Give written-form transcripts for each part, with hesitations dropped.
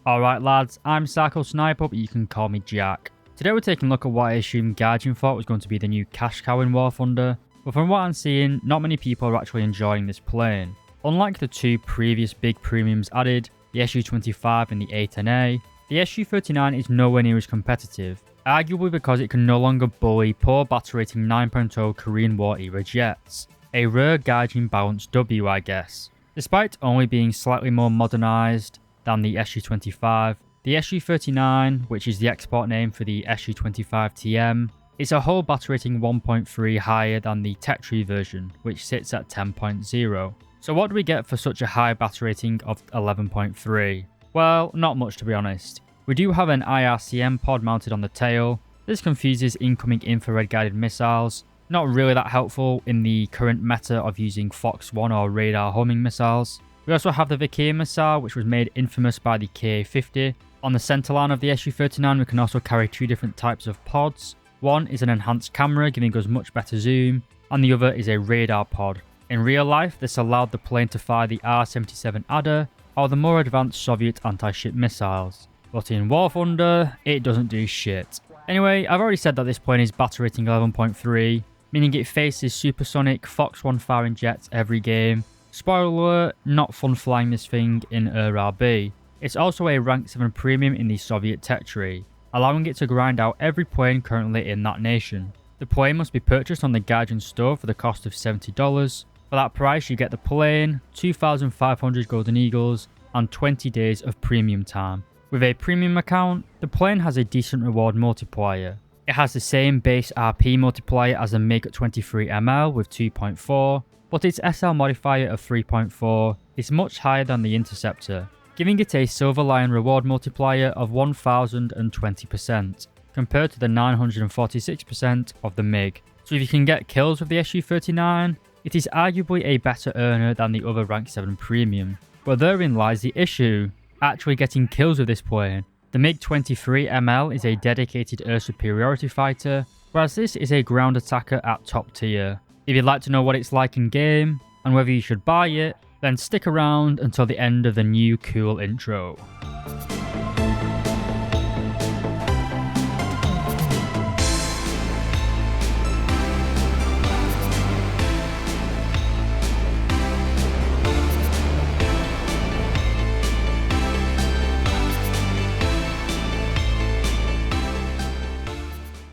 Alright lads, I'm SAKO Sniper, but you can call me Jack. Today we're taking a look at what I assumed Gaijin thought was going to be the new cash cow in War Thunder, but from what I'm seeing, not many people are actually enjoying this plane. Unlike the two previous big premiums added, the Su-25 and the A-10A, the Su-39 is nowhere near as competitive, arguably because it can no longer bully poor battle rating 9.0 Korean War era jets. A rare Gaijin balanced W, I guess. Despite only being slightly more modernised than the Su-25, the Su-39, which is the export name for the Su-25TM, is a whole battle rating 1.3 higher than the Tetri version, which sits at 10.0. So what do we get for such a high battle rating of 11.3? Well, not much to be honest. We do have an IRCM pod mounted on the tail. This confuses incoming infrared guided missiles. Not really that helpful in the current meta of using Fox 1 or radar homing missiles. We also have the Vikir missile, which was made infamous by the KA-50. On the centerline of the Su-39, we can also carry two different types of pods. One is an enhanced camera, giving us much better zoom, and the other is a radar pod. In real life, this allowed the plane to fire the R-77 Adder, or the more advanced Soviet anti-ship missiles. But in War Thunder, it doesn't do shit. Anyway, I've already said that this plane is battle rating 11.3, meaning it faces supersonic Fox 1 firing jets every game. Spoiler alert, not fun flying this thing in RB. It's also a rank 7 premium in the Soviet Tetri, allowing it to grind out every plane currently in that nation. The plane must be purchased on the Gaijin store for the cost of $70. For that price you get the plane, 2,500 Golden Eagles, and 20 days of premium time. With a premium account, the plane has a decent reward multiplier. It has the same base RP multiplier as the MiG-23ML with 2.4, but its SL modifier of 3.4 is much higher than the Interceptor, giving it a Silver Lion reward multiplier of 1020%, compared to the 946% of the MiG. So if you can get kills with the Su-39, it is arguably a better earner than the other rank 7 premium. But therein lies the issue, actually getting kills with this plane. The MiG-23ML is a dedicated air superiority fighter, whereas this is a ground attacker at top tier. If you'd like to know what it's like in game, and whether you should buy it, then stick around until the end of the new cool intro.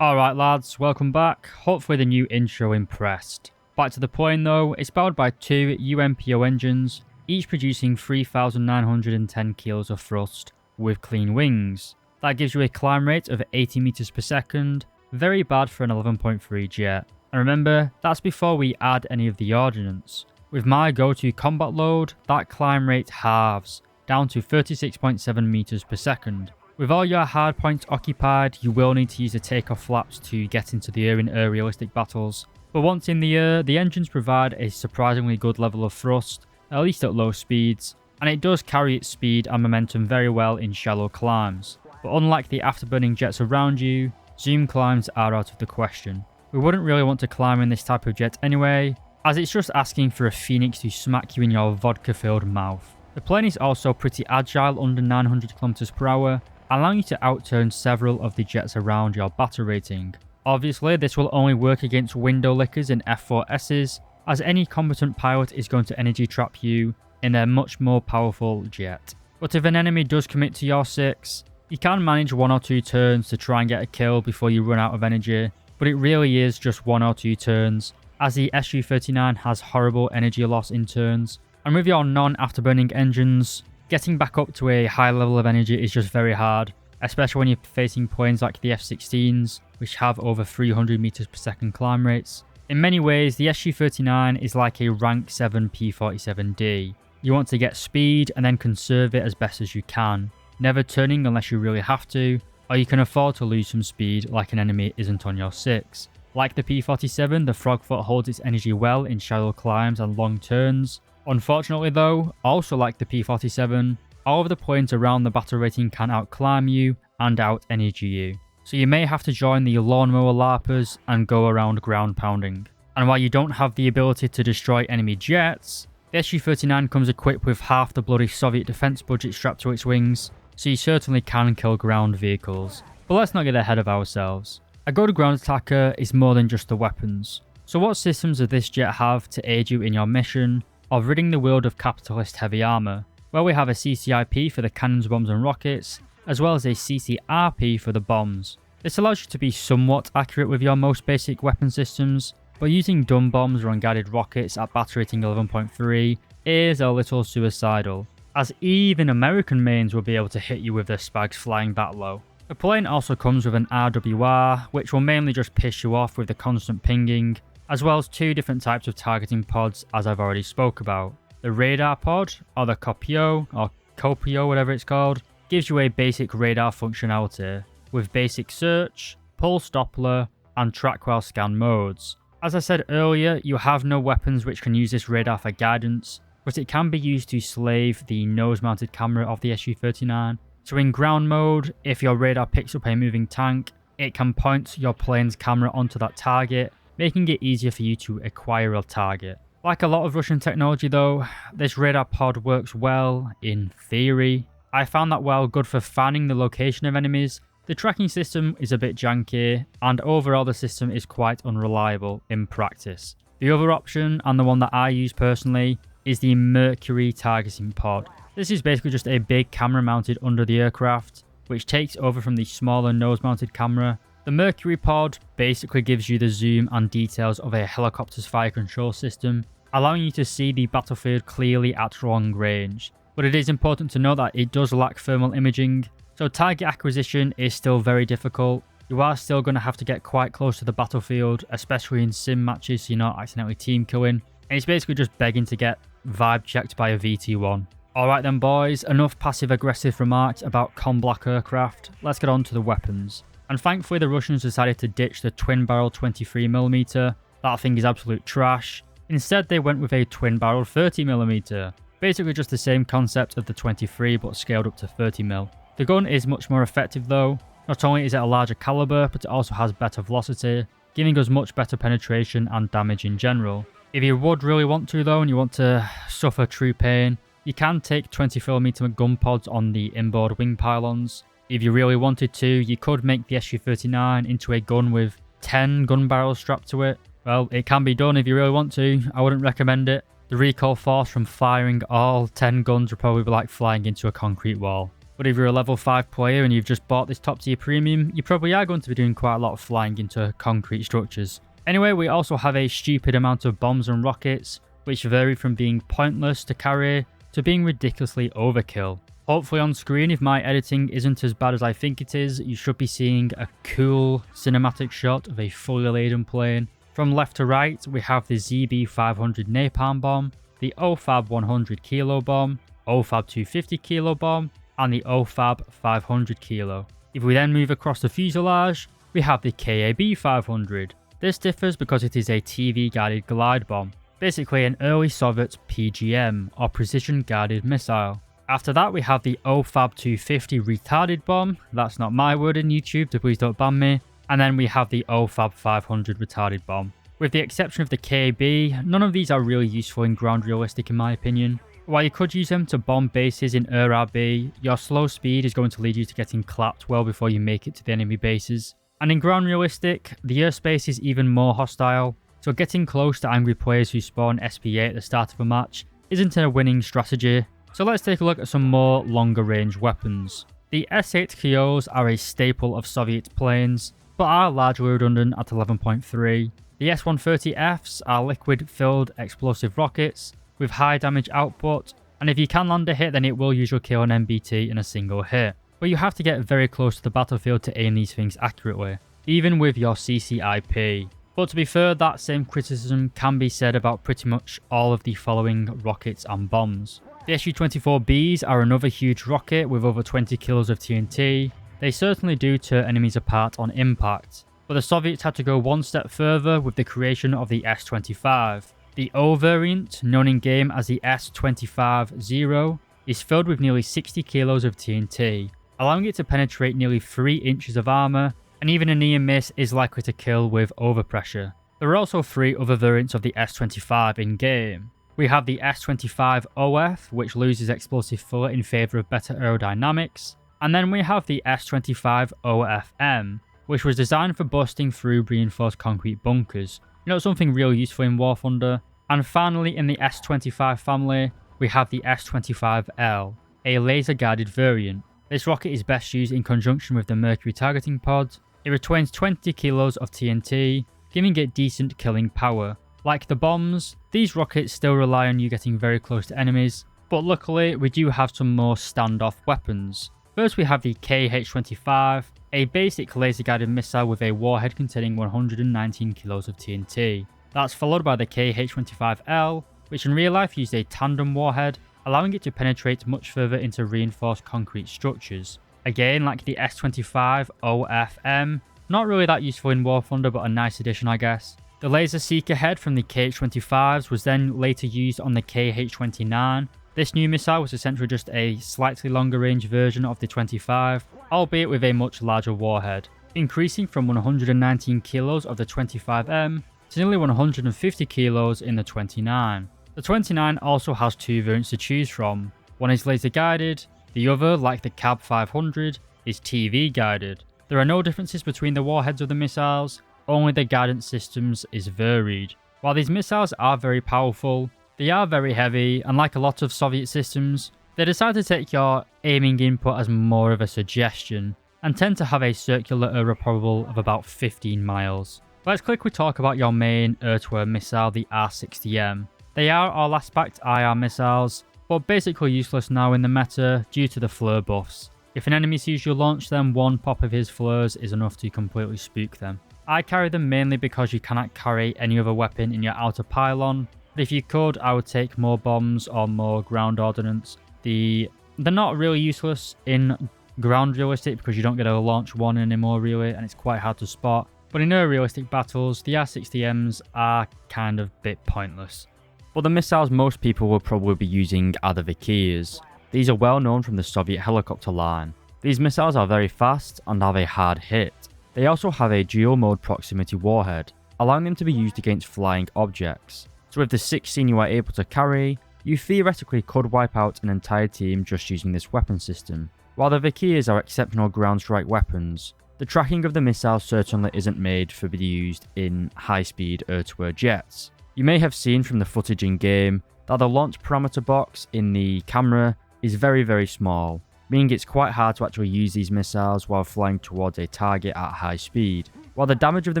Alright lads, welcome back. Hopefully the new intro impressed. Back to the plane though, it's powered by two UMPO engines, each producing 3,910 kilos of thrust with clean wings. That gives you a climb rate of 80 meters per second, very bad for an 11.3 jet. And remember, that's before we add any of the ordnance. With my go-to combat load, that climb rate halves, down to 36.7 meters per second. With all your hardpoints occupied, you will need to use the takeoff flaps to get into the air in realistic battles. But once in the air, the engines provide a surprisingly good level of thrust, at least at low speeds, and it does carry its speed and momentum very well in shallow climbs. But unlike the afterburning jets around you, zoom climbs are out of the question. We wouldn't really want to climb in this type of jet anyway, as it's just asking for a phoenix to smack you in your vodka-filled mouth. The plane is also pretty agile under 900 km per hour, allowing you to outturn several of the jets around your battle rating. Obviously, this will only work against window lickers and F4Ss, as any competent pilot is going to energy trap you in their much more powerful jet. But if an enemy does commit to your 6, you can manage 1 or 2 turns to try and get a kill before you run out of energy, but it really is just 1 or 2 turns, as the Su-39 has horrible energy loss in turns, and with your non-afterburning engines, getting back up to a high level of energy is just very hard, especially when you're facing planes like the F-16s, which have over 300 meters per second climb rates. In many ways, the Su-39 is like a rank 7 P-47D. You want to get speed and then conserve it as best as you can, never turning unless you really have to, or you can afford to lose some speed like an enemy isn't on your 6. Like the P-47, the Frogfoot holds its energy well in shallow climbs and long turns. Unfortunately though, also like the P-47, all of the planes around the battle rating can outclimb you and out-energy you. So you may have to join the lawnmower larpers and go around ground pounding. And while you don't have the ability to destroy enemy jets, the Su-39 comes equipped with half the bloody Soviet defense budget strapped to its wings, so you certainly can kill ground vehicles. But let's not get ahead of ourselves. A good ground attacker is more than just the weapons. So what systems does this jet have to aid you in your mission of ridding the world of capitalist heavy armor? Well, we have a CCIP for the cannons, bombs and rockets, as well as a CCRP for the bombs. This allows you to be somewhat accurate with your most basic weapon systems, but using dumb bombs or unguided rockets at battle rating 11.3 is a little suicidal, as even American mains will be able to hit you with their spags flying that low. The plane also comes with an RWR, which will mainly just piss you off with the constant pinging, as well as two different types of targeting pods, as I've already spoke about. The radar pod, or the Copio, whatever it's called, gives you a basic radar functionality, with basic search, pulse Doppler, and track while scan modes. As I said earlier, you have no weapons which can use this radar for guidance, but it can be used to slave the nose-mounted camera of the Su-39. So in ground mode, if your radar picks up a moving tank, it can point your plane's camera onto that target, making it easier for you to acquire a target. Like a lot of Russian technology though, this radar pod works well in theory. I found that while good for finding the location of enemies, the tracking system is a bit janky, and overall the system is quite unreliable in practice. The other option, and the one that I use personally, is the Mercury targeting pod. This is basically just a big camera mounted under the aircraft, which takes over from the smaller nose mounted camera. The Mercury pod basically gives you the zoom and details of a helicopter's fire control system, allowing you to see the battlefield clearly at long range. But it is important to note that it does lack thermal imaging, so target acquisition is still very difficult. You are still going to have to get quite close to the battlefield, especially in sim matches so you're not accidentally team killing. And it's basically just begging to get vibe checked by a VT1. Alright then boys, enough passive aggressive remarks about Black aircraft, let's get on to the weapons. And thankfully the Russians decided to ditch the twin barrel 23mm, that thing is absolute trash. Instead they went with a twin barrel 30mm, basically just the same concept of the 23 but scaled up to 30mm. The gun is much more effective though, not only is it a larger caliber but it also has better velocity, giving us much better penetration and damage in general. If you would really want to though and you want to suffer true pain, you can take 20mm gun pods on the inboard wing pylons. If you really wanted to, you could make the Su-39 into a gun with 10 gun barrels strapped to it. Well, it can be done if you really want to. I wouldn't recommend it. The recoil force from firing all 10 guns would probably be like flying into a concrete wall. But if you're a level 5 player and you've just bought this top tier premium, you probably are going to be doing quite a lot of flying into concrete structures. Anyway, we also have a stupid amount of bombs and rockets, which vary from being pointless to carry to being ridiculously overkill. Hopefully on screen, if my editing isn't as bad as I think it is, you should be seeing a cool cinematic shot of a fully laden plane. From left to right, we have the ZB500 napalm bomb, the OFAB 100 kilo bomb, OFAB 250 kilo bomb, and the OFAB 500 kilo. If we then move across the fuselage, we have the KAB 500. This differs because it is a TV guided glide bomb, basically an early Soviet PGM or precision guided missile. After that we have the OFAB 250 retarded bomb, that's not my word in YouTube so please don't ban me, and then we have the OFAB 500 retarded bomb. With the exception of the KB, none of these are really useful in ground realistic in my opinion. While you could use them to bomb bases in RRB, your slow speed is going to lead you to getting clapped well before you make it to the enemy bases. And in ground realistic, the airspace is even more hostile, so getting close to angry players who spawn SP8 at the start of a match isn't a winning strategy. So let's take a look at some more longer range weapons. The S8KOs are a staple of Soviet planes, but are largely redundant at 11.3. The S130Fs are liquid-filled explosive rockets with high damage output, and if you can land a hit then it will usually kill an MBT in a single hit. But you have to get very close to the battlefield to aim these things accurately, even with your CCIP. But to be fair, that same criticism can be said about pretty much all of the following rockets and bombs. The Su-24Bs are another huge rocket with over 20 kilos of TNT. They certainly do tear enemies apart on impact, but the Soviets had to go one step further with the creation of the S-25. The O variant, known in game as the S-25-0, is filled with nearly 60 kilos of TNT, allowing it to penetrate nearly 3 inches of armor, and even a near miss is likely to kill with overpressure. There are also 3 other variants of the S-25 in game. We have the S-25OF, which loses explosive fillet in favour of better aerodynamics. And then we have the S-25 OFM, which was designed for busting through reinforced concrete bunkers. You know, something real useful in War Thunder. And finally, in the S-25 family, we have the S-25L, a laser-guided variant. This rocket is best used in conjunction with the Mercury targeting pod. It retains 20 kilos of TNT, giving it decent killing power. Like the bombs, these rockets still rely on you getting very close to enemies, but luckily we do have some more standoff weapons. First we have the KH-25, a basic laser-guided missile with a warhead containing 119 kilos of TNT. That's followed by the KH-25L, which in real life used a tandem warhead, allowing it to penetrate much further into reinforced concrete structures. Again, like the S-25 OFM, not really that useful in War Thunder, but a nice addition I guess. The laser seeker head from the KH-25s was then later used on the KH-29. This new missile was essentially just a slightly longer range version of the 25, albeit with a much larger warhead, increasing from 119 kilos of the 25M to nearly 150 kilos in the 29. The 29 also has two variants to choose from. One is laser guided, the other, like the CAB 500, is TV guided. There are no differences between the warheads of the missiles, only the guidance systems is varied. While these missiles are very powerful, they are very heavy, and like a lot of Soviet systems, they decide to take your aiming input as more of a suggestion, and tend to have a circular error probable of about 15 miles. Let's quickly talk about your main air-to-air missile, the R-60M. They are all aspect IR missiles, but basically useless now in the meta due to the flare buffs. If an enemy sees you launch them, one pop of his flares is enough to completely spook them. I carry them mainly because you cannot carry any other weapon in your outer pylon, but if you could, I would take more bombs or more ground ordnance. They're not really useless in ground realistic because you don't get to launch one anymore really, and it's quite hard to spot. But in air realistic battles, the R-60Ms are kind of a bit pointless. But the missiles most people will probably be using are the Vikirs. These are well known from the Soviet helicopter line. These missiles are very fast and have a hard hit. They also have a dual mode proximity warhead, allowing them to be used against flying objects. So with the 16 you are able to carry, you theoretically could wipe out an entire team just using this weapon system. While the Vikirs are exceptional ground strike weapons, the tracking of the missiles certainly isn't made for being used in high-speed air-to-air jets. You may have seen from the footage in game that the launch parameter box in the camera is very, very small, meaning it's quite hard to actually use these missiles while flying towards a target at high speed. While the damage of the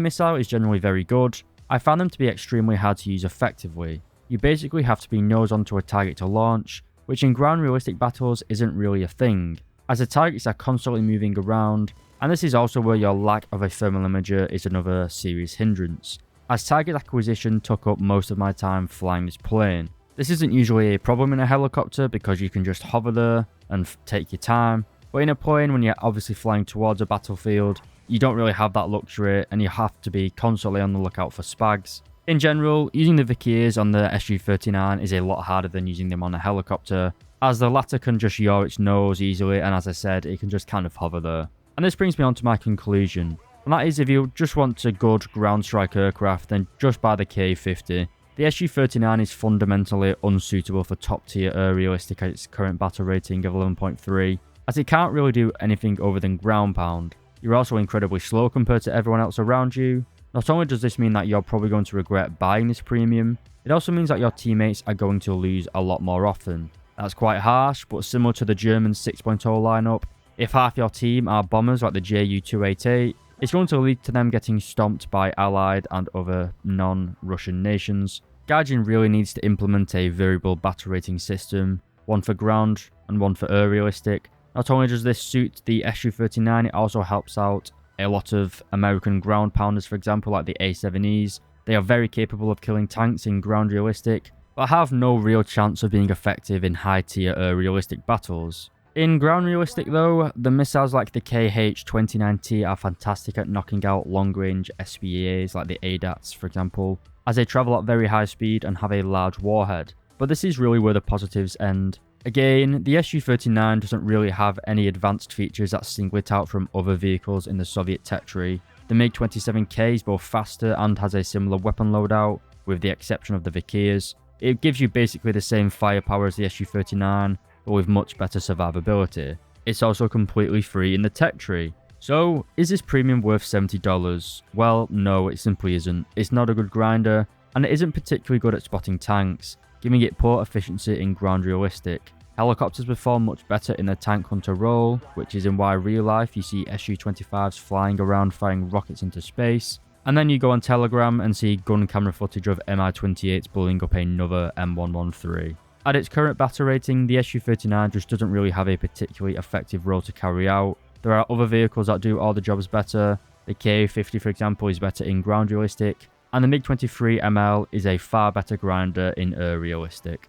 missile is generally very good, I found them to be extremely hard to use effectively. You basically have to be nose on to a target to launch, which in ground realistic battles isn't really a thing, as the targets are constantly moving around, and this is also where your lack of a thermal imager is another serious hindrance, as target acquisition took up most of my time flying this plane. This isn't usually a problem in a helicopter because you can just hover there and take your time, but in a plane when you're obviously flying towards a battlefield, you don't really have that luxury and you have to be constantly on the lookout for spags. In general, using the Vikirs on the Su-39 is a lot harder than using them on a helicopter, as the latter can just yaw its nose easily, and as I said, it can just kind of hover there. And this brings me on to my conclusion, and that is if you just want a good ground strike aircraft, then just buy the K-50. The Su-39 is fundamentally unsuitable for top tier air realistic at its current battle rating of 11.3, as it can't really do anything other than ground pound. You're also incredibly slow compared to everyone else around you. Not only does this mean that you're probably going to regret buying this premium, it also means that your teammates are going to lose a lot more often. That's quite harsh, but similar to the German 6.0 lineup, if half your team are bombers like the Ju-288, it's going to lead to them getting stomped by allied and other non-Russian nations. Gaijin really needs to implement a variable battle rating system, one for ground and one for air realistic. Not only does this suit the Su-39, it also helps out a lot of American ground pounders, for example, like the A-7Es. They are very capable of killing tanks in ground realistic, but have no real chance of being effective in high tier air realistic battles. In ground realistic though, the missiles like the KH-29T are fantastic at knocking out long range SPAs like the ADATs for example, as they travel at very high speed and have a large warhead. But this is really where the positives end. Again, the Su-39 doesn't really have any advanced features that single it out from other vehicles in the Soviet tech tree. The MiG-27K is both faster and has a similar weapon loadout, with the exception of the Vikirs. It gives you basically the same firepower as the Su-39, but with much better survivability. It's also completely free in the tech tree. So, is this premium worth $70? Well, no, it simply isn't. It's not a good grinder, and it isn't particularly good at spotting tanks, giving it poor efficiency in ground realistic. Helicopters perform much better in the tank hunter role, which is in why real life you see Su-25s flying around firing rockets into space, and then you go on Telegram and see gun camera footage of Mi-28s blowing up another M113. At its current battle rating, the Su-39 just doesn't really have a particularly effective role to carry out. There are other vehicles that do all the jobs better. The Ka-50, for example, is better in ground realistic, and the MiG-23ML is a far better grinder in air realistic.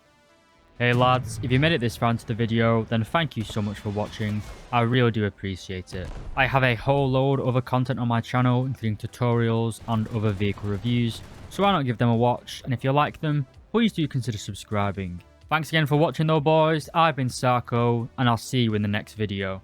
Hey lads, if you made it this far into the video, then thank you so much for watching. I really do appreciate it. I have a whole load of other content on my channel, including tutorials and other vehicle reviews, so why not give them a watch, and if you like them, please do consider subscribing. Thanks again for watching though boys, I've been SAKO, and I'll see you in the next video.